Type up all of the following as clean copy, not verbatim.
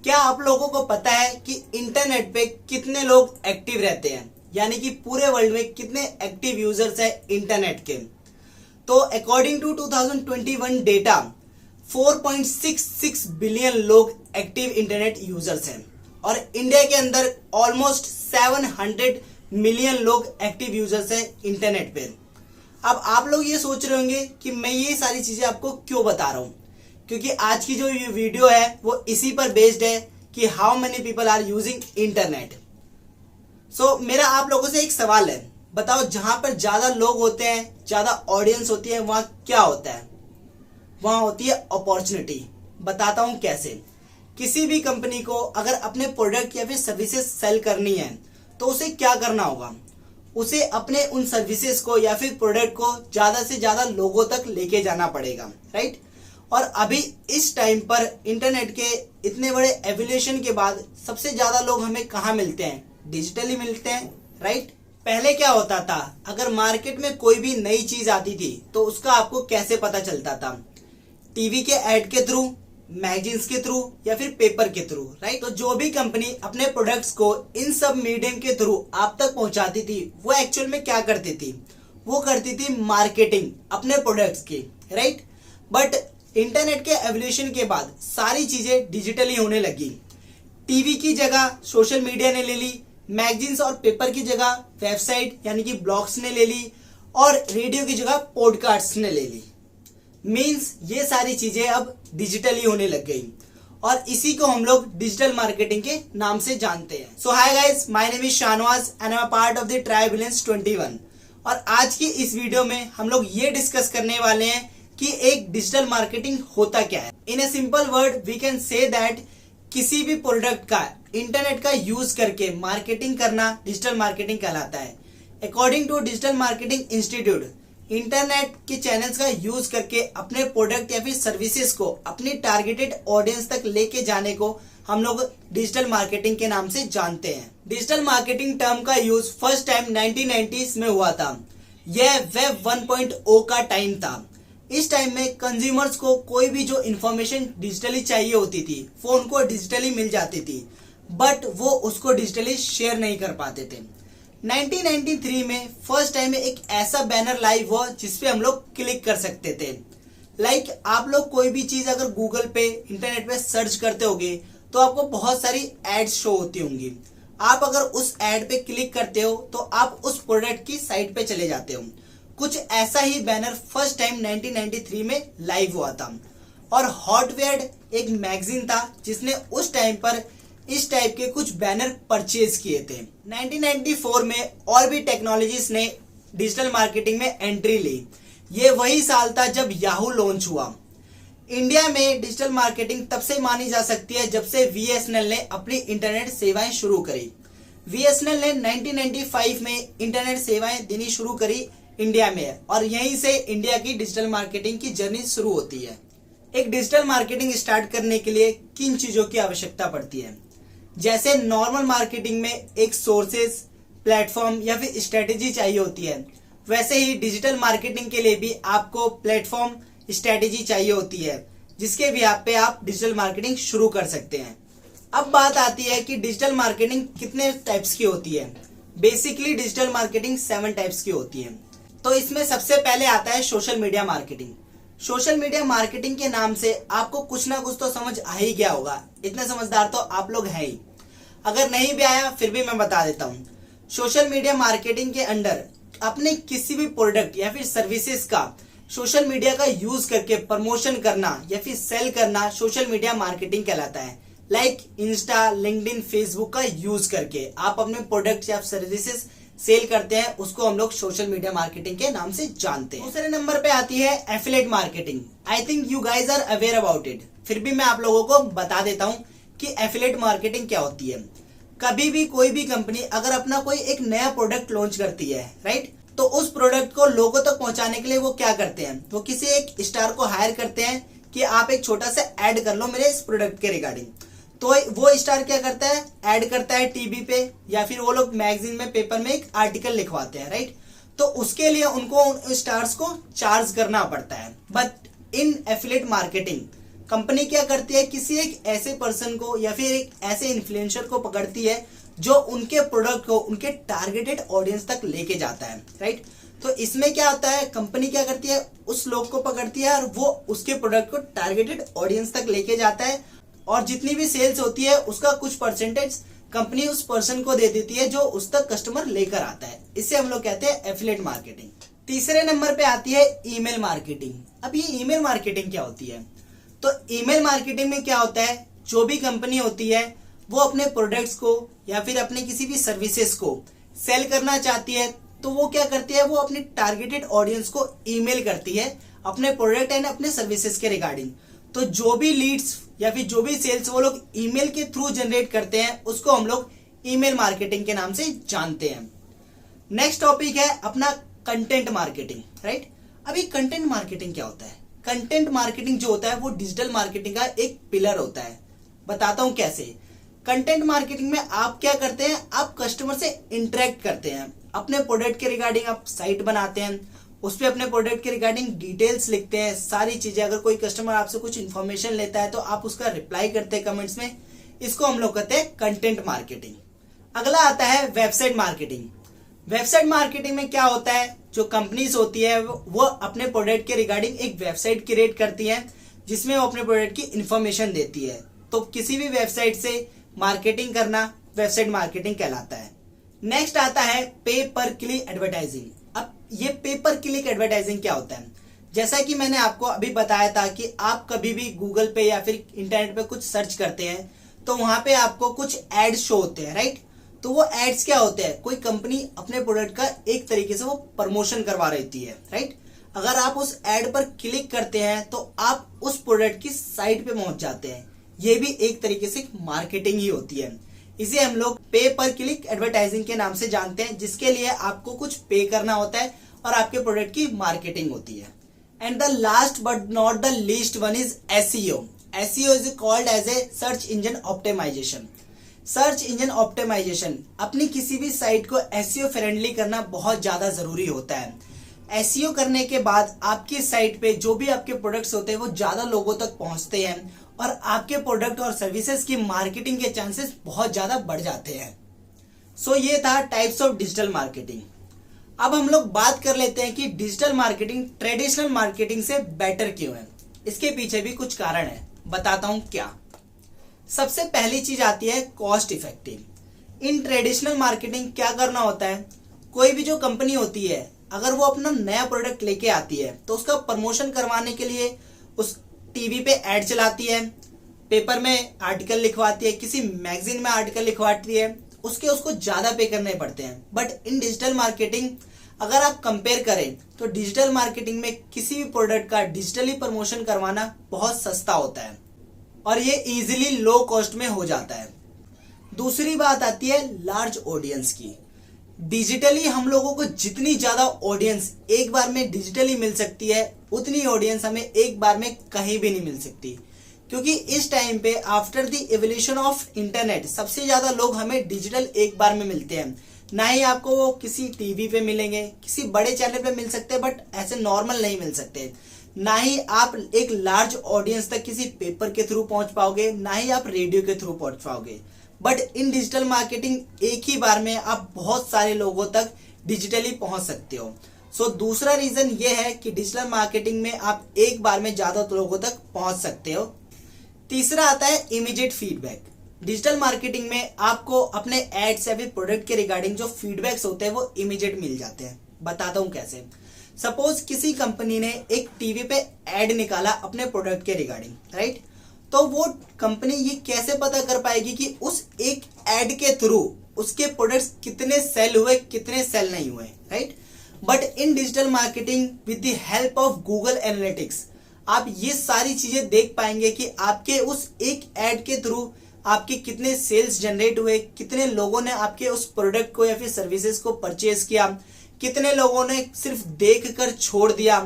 क्या आप लोगों को पता है कि इंटरनेट पे कितने लोग एक्टिव रहते हैं, यानी कि पूरे वर्ल्ड में कितने एक्टिव यूजर्स हैं इंटरनेट के? तो अकॉर्डिंग टू 2021 डेटा 4.66 बिलियन लोग एक्टिव इंटरनेट यूजर्स हैं और इंडिया के अंदर ऑलमोस्ट 700 मिलियन लोग एक्टिव यूजर्स हैं इंटरनेट पे। अब आप लोग ये सोच रहे होंगे कि मैं ये सारी चीजें आपको क्यों बता रहा हूं, क्योंकि आज की जो ये वीडियो है वो इसी पर बेस्ड है कि how many people are using internet. So मेरा आप लोगों से एक सवाल है, बताओ जहां पर ज्यादा लोग होते हैं, ज्यादा ऑडियंस होती है, वहां क्या होता है? वहां होती है अपॉर्चुनिटी। बताता हूं कैसे। किसी भी कंपनी को अगर अपने प्रोडक्ट या फिर सर्विसेज सेल करनी है तो उसे क्या करना होगा? उसे अपने उन सर्विसेज को या फिर प्रोडक्ट को ज्यादा से ज्यादा लोगों तक लेके जाना पड़ेगा, राइट? और अभी इस टाइम पर इंटरनेट के इतने बड़े एवोल्यूशन के बाद सबसे ज्यादा लोग हमें कहाँ मिलते हैं? डिजिटली मिलते हैं, राइट? पहले क्या होता था, अगर मार्केट में कोई भी नई चीज आती थी तो उसका आपको कैसे पता चलता था? टीवी के एड के थ्रू, मैगजीन्स के थ्रू या फिर पेपर के थ्रू, राइट? तो जो भी कंपनी अपने प्रोडक्ट्स को इन सब मीडियम के थ्रू आप तक पहुंचाती थी वो एक्चुअल में क्या करती थी? वो करती थी मार्केटिंग अपने प्रोडक्ट्स की, राइट? बट इंटरनेट के एवोल्यूशन के बाद सारी चीजें डिजिटली होने लगी। टीवी की जगह सोशल मीडिया ने ले ली, मैगजीन्स और पेपर की जगह वेबसाइट यानी कि ब्लॉग्स ने ले ली और रेडियो की जगह पॉडकास्ट ने ले ली। मीन्स ये सारी चीजें अब डिजिटली होने लग गई और इसी को हम लोग डिजिटल मार्केटिंग के नाम से जानते हैं। So hi guys, my name is Shahnawaz and I am part of the tri billions 21 और आज की इस वीडियो में हम लोग ये डिस्कस करने वाले हैं कि एक डिजिटल मार्केटिंग होता क्या है। In a simple word we can say that किसी भी प्रोडक्ट का इंटरनेट का यूज करके मार्केटिंग करना डिजिटल मार्केटिंग कहलाता है। According to digital marketing institute, internet के चैनल्स का यूज करके अपने प्रोडक्ट या फिर सर्विसेज को अपनी टारगेटेड ऑडियंस तक लेके जाने को हम लोग डिजिटल मार्केटिंग के नाम से जानते हैं। डिजिटल मार्केटिंग टर्म का यूज फर्स्ट टाइम 1990s में हुआ था। यह वेब 1.0 का टाइम था। इस टाइम में कंज्यूमर्स को कोई भी जो इंफॉर्मेशन डिजिटली चाहिए होती थी वो उनको डिजिटली मिल जाती थी, बट वो उसको डिजिटली शेयर नहीं कर पाते थे। 1993 में फर्स्ट टाइम में एक ऐसा बैनर लाइव हुआ जिसपे हम लोग क्लिक कर सकते थे। लाइक आप लोग कोई भी चीज अगर गूगल पे, इंटरनेट पे सर्च करते होगे तो आपको बहुत सारी एड्स शो होती होंगी। आप अगर उस एड पे क्लिक करते हो तो आप उस प्रोडक्ट की साइट पे चले जाते हो। कुछ ऐसा ही बैनर फर्स्ट टाइम 1993 में लाइव हुआ था और हॉटवेयर एक मैगजीन था जिसने उस टाइम पर इस टाइप के कुछ बैनर परचेज किए थे। 1994 में और भी टेक्नोलॉजीज ने डिजिटल मार्केटिंग में एंट्री ली। ये वही साल था जब याहू लॉन्च हुआ। इंडिया में डिजिटल मार्केटिंग तब से मानी जा सकती है जब से बीएसएनएल ने अपनी इंटरनेट सेवाएं शुरू करी। बीएसएनएल ने 1995 में इंटरनेट सेवाएं देनी शुरू करी इंडिया में और यहीं से इंडिया की डिजिटल मार्केटिंग की जर्नी शुरू होती है। एक डिजिटल मार्केटिंग स्टार्ट करने के लिए किन चीजों की आवश्यकता पड़ती है? जैसे नॉर्मल मार्केटिंग में एक सोर्सेज, प्लेटफॉर्म या फिर स्ट्रेटेजी चाहिए होती है, वैसे ही डिजिटल मार्केटिंग के लिए भी आपको प्लेटफॉर्म, स्ट्रेटेजी चाहिए होती है जिसके बेसिस पे आप डिजिटल मार्केटिंग शुरू कर सकते हैं। अब बात आती है कि डिजिटल मार्केटिंग कितने टाइप्स की होती है। बेसिकली डिजिटल मार्केटिंग 7 टाइप्स की होती है। तो इसमें सबसे पहले आता है social media marketing. Social media marketing के नाम से आपको कुछ ना कुछ तो समझ आ ही गया होगा, इतने समझदार तो आप लोग हैं ही। अगर नहीं भी आया फिर भी मैं बता देता हूँ। सोशल मीडिया मार्केटिंग के अंडर अपने किसी भी प्रोडक्ट या फिर सर्विसेज का सोशल मीडिया का यूज करके प्रमोशन करना या फिर सेल करना सोशल मीडिया मार्केटिंग कहलाता है। लाइक इंस्टा, लिंक्डइन, फेसबुक का यूज करके आप अपने प्रोडक्ट या सर्विसेज सेल करते हैं, उसको हम लोग सोशल मीडिया मार्केटिंग के नाम से जानते हैं। दूसरे नंबर पे आती है affiliate marketing. I think you guys are aware about it, फिर भी मैं आप लोगों को बता देता हूँ कि एफिलिएट मार्केटिंग क्या होती है। कभी भी कोई भी कंपनी अगर अपना कोई एक नया प्रोडक्ट लॉन्च करती है, राइट, तो उस प्रोडक्ट को लोगों तक पहुंचाने के लिए वो क्या करते हैं, वो किसी एक स्टार को हायर करते हैं कि आप एक छोटा सा ऐड कर लो मेरे इस प्रोडक्ट के रिगार्डिंग। तो वो स्टार क्या करता है, ऐड करता है टीवी पे या फिर वो लोग मैगजीन में, पेपर में एक आर्टिकल लिखवाते हैं, राइट? तो उसके लिए उनको उन स्टार्स को चार्ज करना पड़ता है। But in affiliate marketing company क्या करती है, किसी एक ऐसे पर्सन को या फिर एक ऐसे इन्फ्लुएंसर को पकड़ती है जो उनके प्रोडक्ट को उनके टारगेटेड ऑडियंस तक लेके जाता है, राइट। तो इसमें क्या होता है, कंपनी क्या करती है, उस लोग को पकड़ती है और वो उसके प्रोडक्ट को टारगेटेड ऑडियंस तक लेके जाता है और जितनी भी सेल्स होती है उसका कुछ परसेंटेज कंपनी उस पर्सन को दे देती है जो उस तक कस्टमर लेकर आता है। इसे हम लोग कहते हैं एफिलिएट मार्केटिंग। तीसरे नंबर पे आती है ईमेल मार्केटिंग। अब ये ईमेल मार्केटिंग क्या होती है, तो ईमेल मार्केटिंग में क्या होता है, जो भी कंपनी होती है वो अपने प्रोडक्ट्स को या फिर अपने किसी भी सर्विसेज को सेल करना चाहती है, तो वो क्या करती है, वो अपनी टारगेटेड ऑडियंस को ईमेल करती है अपने प्रोडक्ट एंड अपने सर्विसेज के रिगार्डिंग। तो जो भी लीड्स या फिर जो भी सेल्स वो लोग ईमेल के थ्रू जनरेट करते हैं उसको हम लोग ईमेल मार्केटिंग के नाम से जानते हैं। नेक्स्ट टॉपिक है अपना कंटेंट मार्केटिंग, राइट। अभी कंटेंट मार्केटिंग क्या होता है, कंटेंट मार्केटिंग जो होता है वो डिजिटल मार्केटिंग का एक पिलर होता है। बताता हूं कैसे। कंटेंट मार्केटिंग में आप क्या करते हैं, आप कस्टमर से इंटरेक्ट करते हैं, अपने प्रोडक्ट के रिगार्डिंग आप साइट बनाते हैं, उस पर अपने प्रोडक्ट के रिगार्डिंग डिटेल्स लिखते हैं, सारी चीजें। अगर कोई कस्टमर आपसे कुछ इन्फॉर्मेशन लेता है तो आप उसका रिप्लाई करते हैं कमेंट्स में। इसको हम लोग कहते हैं कंटेंट मार्केटिंग। अगला आता है वेबसाइट मार्केटिंग। वेबसाइट मार्केटिंग में क्या होता है, जो कंपनीज होती है वो अपने प्रोडक्ट के रिगार्डिंग एक वेबसाइट क्रिएट करती है जिसमें वो अपने प्रोडक्ट की इंफॉर्मेशन देती है। तो किसी भी वेबसाइट से मार्केटिंग करना वेबसाइट मार्केटिंग कहलाता है। नेक्स्ट आता है पे पर क्लिक एडवर्टाइजिंग। अब ये पे पर क्लिक एडवर्टाइजिंग क्या होता है, जैसा कि मैंने आपको अभी बताया था कि आप कभी भी गूगल पे या फिर इंटरनेट पे कुछ सर्च करते हैं तो वहां पे आपको कुछ एड्स शो होते हैं, राइट। तो वो एड्स क्या होते हैं, कोई कंपनी अपने प्रोडक्ट का एक तरीके से वो प्रमोशन करवा रही है, राइट। अगर आप उस एड पर क्लिक करते हैं तो आप उस प्रोडक्ट की साइट पे पहुंच जाते हैं। ये भी एक तरीके से मार्केटिंग ही होती है। इसे हम लोग पे पर क्लिक एडवर्टाइजिंग के नाम से जानते हैं, जिसके लिए आपको कुछ पे करना होता है और आपके प्रोडक्ट की मार्केटिंग होती है। And the last but not the least one is SEO. SEO is called as a search engine optimization. Search engine optimization, अपनी किसी भी साइट को एसईओ फ्रेंडली करना बहुत ज्यादा जरूरी होता है। एसईओ करने के बाद आपकी साइट पे जो भी आपके प्रोडक्ट्स होते हैं वो ज्यादा लोगों तक पहुंचते हैं और आपके प्रोडक्ट और सर्विसेज की मार्केटिंग के चांसेस बहुत ज्यादा बढ़ जाते हैं। सो ये था टाइप्स ऑफ डिजिटल मार्केटिंग। अब हम लोग बात कर लेते हैं कि डिजिटल मार्केटिंग ट्रेडिशनल मार्केटिंग से बेटर क्यों है। इसके पीछे भी कुछ कारण है, बताता हूं क्या। सबसे पहली चीज आती है cost effective. In traditional marketing क्या करना होता है, कोई भी जो कंपनी होती है अगर वो अपना नया प्रोडक्ट लेके आती है तो उसका प्रमोशन करवाने के लिए उस टीवी पे एड चलाती है, पेपर में आर्टिकल लिखवाती है, किसी मैगजीन में आर्टिकल लिखवाती है, उसको ज्यादा पे करने पड़ते हैं। बट इन डिजिटल मार्केटिंग अगर आप कंपेयर करें तो डिजिटल मार्केटिंग में किसी भी प्रोडक्ट का डिजिटली प्रमोशन करवाना बहुत सस्ता होता है और ये इजीली लो कॉस्ट में हो जाता है। दूसरी बात आती है लार्ज ऑडियंस की। डिजिटली हम लोगों को जितनी ज्यादा ऑडियंस एक बार में डिजिटली मिल सकती है उतनी ऑडियंस हमें एक बार में कहीं भी नहीं मिल सकती, क्योंकि इस टाइम पे after the evolution of internet सबसे ज्यादा लोग हमें डिजिटल एक बार में मिलते हैं। ना ही आपको वो किसी टीवी पे मिलेंगे, किसी बड़े चैनल पे मिल सकते हैं बट ऐसे नॉर्मल नहीं मिल सकते। ना ही आप एक लार्ज ऑडियंस तक किसी पेपर के थ्रू पहुंच पाओगे, ना ही आप रेडियो के थ्रू पहुंच पाओगे। बट इन डिजिटल मार्केटिंग एक ही बार में आप बहुत सारे लोगों तक डिजिटली पहुंच सकते हो। सो दूसरा रीजन ये है कि डिजिटल मार्केटिंग में आप एक बार में ज्यादा लोगों तक पहुंच सकते हो। तीसरा आता है इमीडिएट फीडबैक। डिजिटल मार्केटिंग में आपको अपने एड्स या फिर प्रोडक्ट के रिगार्डिंग जो फीडबैक्स होते हैं वो इमीडिएट मिल जाते हैं। बताता हूं कैसे। सपोज किसी कंपनी ने एक टीवी पे एड निकाला अपने प्रोडक्ट के रिगार्डिंग, राइट। तो वो कंपनी ये कैसे पता कर पाएगी कि उस एक एड के थ्रू उसके प्रोडक्ट्स कितने सेल हुए, कितने सेल नहीं हुए, right. But in digital marketing with the help of Google analytics आप ये सारी चीजें देख पाएंगे कि आपके उस एक एड के थ्रू आपके कितने सेल्स जनरेट हुए, कितने लोगों ने आपके उस प्रोडक्ट को या फिर सर्विसेज को परचेज किया, कितने लोगों ने सिर्फ देखकर छोड़ दिया,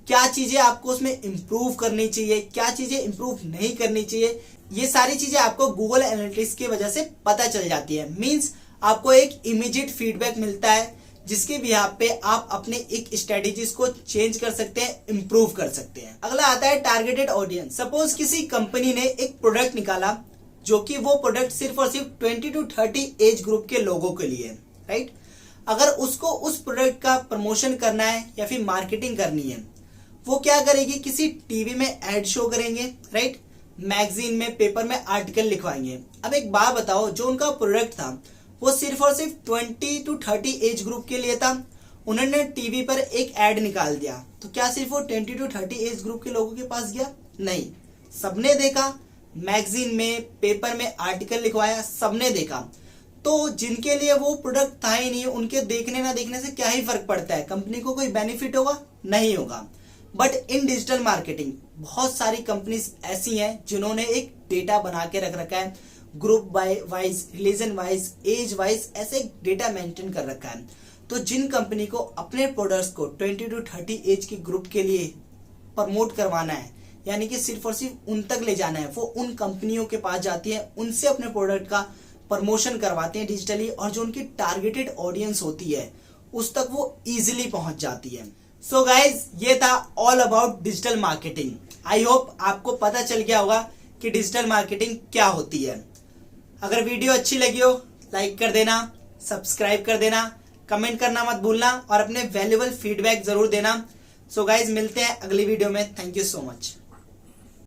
क्या चीजें आपको उसमें इंप्रूव करनी चाहिए, क्या चीजें इंप्रूव नहीं करनी चाहिए। ये सारी चीजें आपको गूगल एनालिटिक्स की वजह से पता चल जाती है। मींस आपको एक इमीडिएट फीडबैक मिलता है जिसके बिहाफ पे आप अपने एक स्ट्रेटेजीज को चेंज कर सकते हैं, इंप्रूव कर सकते हैं। अगला आता है टारगेटेड ऑडियंस। सपोज किसी कंपनी ने एक प्रोडक्ट निकाला जो कि वो प्रोडक्ट सिर्फ और सिर्फ 20 to 30 एज ग्रुप के लोगों के लिए, राइट। अगर उसको उस प्रोडक्ट का प्रमोशन करना है या फिर मार्केटिंग करनी है, वो क्या करेगी, किसी टीवी में एड शो करेंगे, राइट, मैगजीन में, पेपर में आर्टिकल लिखवाएंगे। अब एक बात बताओ, जो उनका प्रोडक्ट था वो सिर्फ और सिर्फ 20 to 30 एज ग्रुप के लिए था, उन्होंने टीवी पर एक एड निकाल दिया, तो क्या सिर्फ वो 20 to 30 एज ग्रुप के लोगों के पास गया? नहीं, सबने देखा, मैगजीन में, पेपर में आर्टिकल लिखवाया, सबने देखा। तो जिनके लिए वो प्रोडक्ट था ही नहीं, उनके देखने ना देखने से क्या ही फर्क पड़ता है? कंपनी को कोई बेनिफिट होगा? नहीं होगा। बट इन डिजिटल मार्केटिंग बहुत सारी कंपनीज ऐसी हैं जिन्होंने एक डेटा बना के रख रखा है, group wise, religion wise, age wise, ऐसे डेटा मेंटेन कर रखा है। तो जिन कंपनी को अपने प्रोडक्ट्स को 20 to 30 एज के ग्रुप के लिए प्रमोट करवाना है, यानी कि सिर्फ और सिर्फ उन तक ले जाना है, वो उन कंपनियों के पास जाती है, उनसे अपने प्रोडक्ट का प्रमोशन करवाते हैं डिजिटली, और जो उनकी टारगेटेड ऑडियंस होती है उस तक वो इजीली पहुंच जाती है। सो गाइज, ये था all about digital marketing. I hope आपको पता चल गया होगा कि डिजिटल मार्केटिंग क्या होती है। अगर वीडियो अच्छी लगी हो, लाइक कर देना, सब्सक्राइब कर देना, कमेंट करना मत भूलना और अपने वैल्यूएबल फीडबैक जरूर देना। सो गाइज, मिलते हैं अगली वीडियो में। Thank you so much.